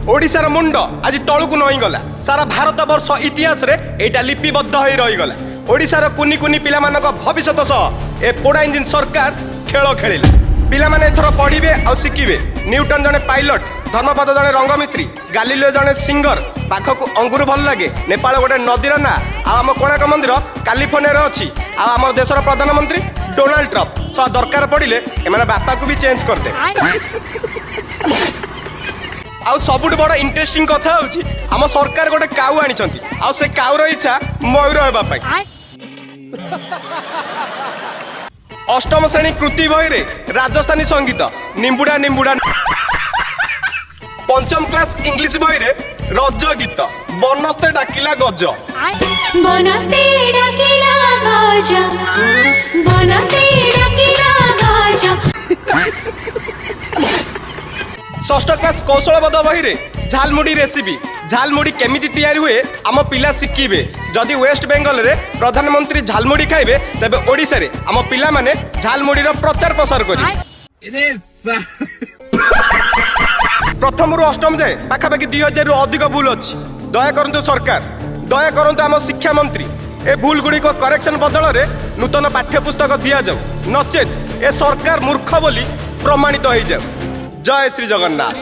ओडिशार मुंड आज तलू नई गला सारा भारत वर्ष इतिहास रे एटा लिपिबद्ध हो रहीगला। ओडिशार कुनी कुनी पिला मानक भविष्यत सह ए पोड़ा इंजिन सरकार खेल खेलिला। पिला माने एथर पढ़िबे आ शिखिबे। न्यूटन जने पायलट, धर्मपद जने रंगमिस्त्री, गालिलियो जने सिंगर, पाखकु अंगुर भल लगे, नेपाल गोटे नदीर ना, आम कोणार्क मंदिर कालिफोर्निया रे अछि, आम देशर प्रधानमंत्री डोनाल्ड ट्रम्प सा दरकार पड़िले एमाने बापा को भी चेंज कर दे। आउ सबुठ बड़ इंटरेस्टिंग कथा होची आम सरकार गोटे काउ आनिछंती आउ से काउर इच्छा मयूर हेबा पई। अष्टम श्रेणी कृति बही रे राजस्थानी संगीत निम्बुडा निम्बुडा। पंचम क्लास इंग्लिश बही रे रज गीत बनस्ते डाकिला गज। बनस्ते डाकिला गज, बनस्ते डाकिला गज। षष्ठ क्लास कौशलबोध बही रे झालमुड़ी रेसिपी झालमुड़ी केमिति तैयारी हुए आम पिला शिखिबे। जदि वेस्ट बेंगल रे प्रधानमंत्री झालमुड़ी खाइबे तबे ओडिशा रे आम पिला माने झालमुड़ी रो प्रचार प्रसार करिबे। प्रथम रु अष्टम जाए पाखापाखि 2000 रु अधिक भूल अच्छी। दया करंतु सरकार, दया करंतु आम शिक्षा मंत्री ए भूल गुड़ी को करेक्शन बदल रे नूतन पाठ्यपुस्तक दिया जाऊ, नचेत ए सरकार मूर्ख बोली प्रमाणित हो जाऊ। जय श्री जगन्नाथ।